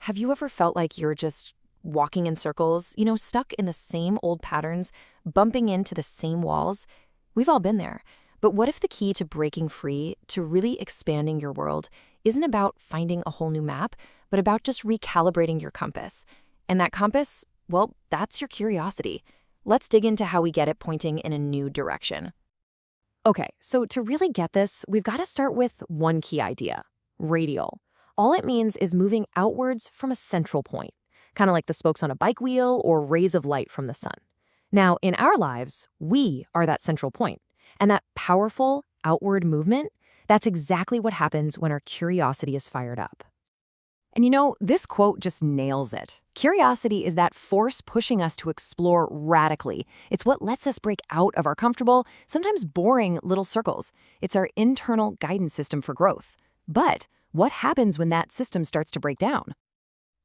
Have you ever felt like you're just walking in circles, stuck in the same old patterns, bumping into the same walls? We've all been there. But what if the key to breaking free, to really expanding your world, isn't about finding a whole new map, but about just recalibrating your compass? And that compass, well, that's your curiosity. Let's dig into how we get it pointing in a new direction. Okay, so to really get this, we've got to start with one key idea: radial. All it means is moving outwards from a central point, kind of like the spokes on a bike wheel or rays of light from the sun. Now, in our lives, we are that central point. And that powerful outward movement, that's exactly what happens when our curiosity is fired up. And this quote just nails it. Curiosity is that force pushing us to explore radically. It's what lets us break out of our comfortable, sometimes boring little circles. It's our internal guidance system for growth. But what happens when that system starts to break down?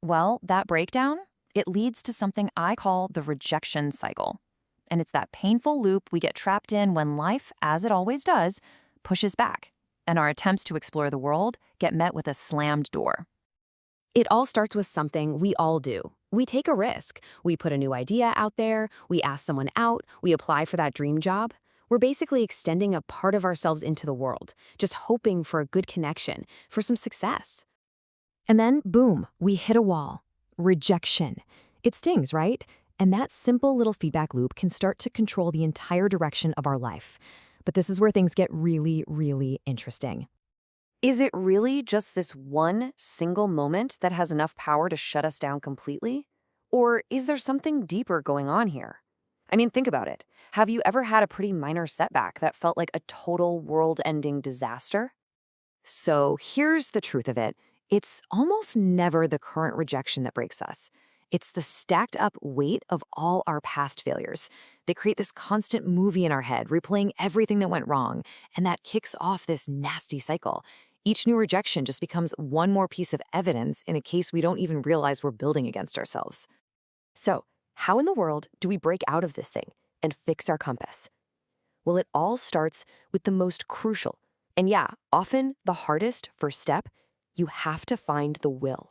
Well, that breakdown, it leads to something I call the rejection cycle. And it's that painful loop we get trapped in when life, as it always does, pushes back, and our attempts to explore the world get met with a slammed door. It all starts with something we all do. We take a risk. We put a new idea out there, we ask someone out, we apply for that dream job. We're basically extending a part of ourselves into the world, just hoping for a good connection, for some success. And then, boom, we hit a wall. Rejection. It stings, right? And that simple little feedback loop can start to control the entire direction of our life. But this is where things get really, really interesting. Is it really just this one single moment that has enough power to shut us down completely? Or is there something deeper going on here? I mean, think about it. Have you ever had a pretty minor setback that felt like a total world-ending disaster? So here's the truth of it. It's almost never the current rejection that breaks us. It's the stacked up weight of all our past failures. They create this constant movie in our head, replaying everything that went wrong, and that kicks off this nasty cycle. Each new rejection just becomes one more piece of evidence in a case we don't even realize we're building against ourselves. So, how in the world do we break out of this thing and fix our compass? Well, it all starts with the most crucial, and yeah, often the hardest first step. You have to find the will.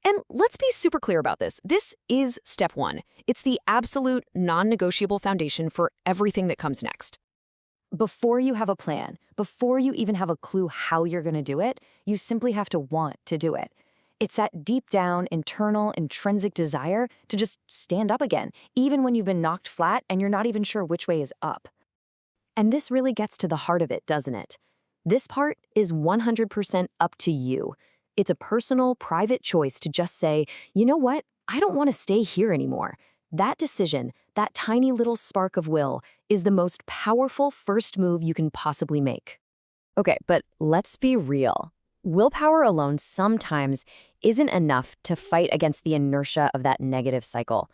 And let's be super clear about this. This is step one. It's the absolute non-negotiable foundation for everything that comes next. Before you have a plan, before you even have a clue how you're going to do it, you simply have to want to do it. It's that deep down, internal, intrinsic desire to just stand up again, even when you've been knocked flat and you're not even sure which way is up. And this really gets to the heart of it, doesn't it? This part is 100% up to you. It's a personal, private choice to just say, you know what? I don't want to stay here anymore. That decision, that tiny little spark of will, is the most powerful first move you can possibly make. Okay, but let's be real. Willpower alone sometimes isn't enough to fight against the inertia of that negative cycle.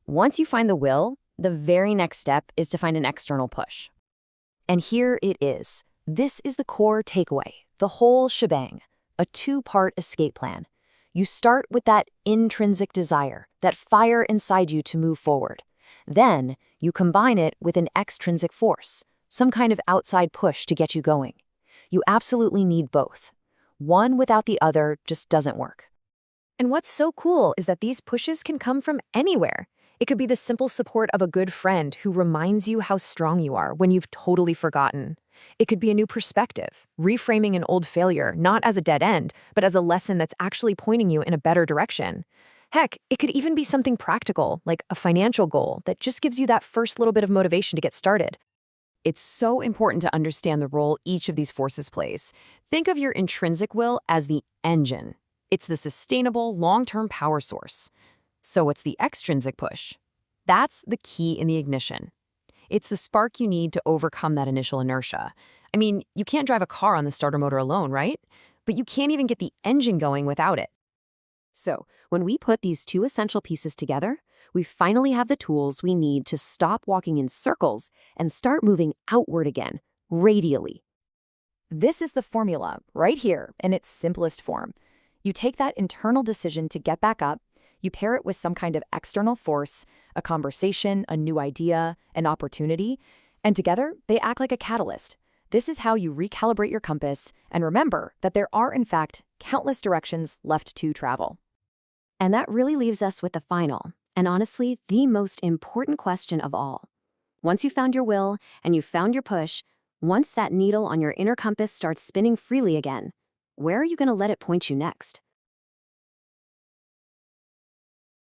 Once you find the will, the very next step is to find an external push. And here it is. This is the core takeaway, the whole shebang. A two-part escape plan. You start with that intrinsic desire, that fire inside you to move forward. Then, you combine it with an extrinsic force, some kind of outside push to get you going. You absolutely need both. One without the other just doesn't work. And what's so cool is that these pushes can come from anywhere. It could be the simple support of a good friend who reminds you how strong you are when you've totally forgotten. It could be a new perspective, reframing an old failure, not as a dead end, but as a lesson that's actually pointing you in a better direction. Heck, it could even be something practical, like a financial goal that just gives you that first little bit of motivation to get started. It's so important to understand the role each of these forces plays. Think of your intrinsic will as the engine. It's the sustainable, long-term power source. So what's the extrinsic push? That's the key in the ignition. It's the spark you need to overcome that initial inertia. I mean, you can't drive a car on the starter motor alone, right? But you can't even get the engine going without it. So, when we put these two essential pieces together, we finally have the tools we need to stop walking in circles and start moving outward again, radially. This is the formula, right here, in its simplest form. You take that internal decision to get back up, you pair it with some kind of external force, a conversation, a new idea, an opportunity, and together they act like a catalyst. This is how you recalibrate your compass and remember that there are, in fact, countless directions left to travel. And that really leaves us with the final, and honestly, the most important question of all. Once you found your will and you found your push, once that needle on your inner compass starts spinning freely again, where are you going to let it point you next?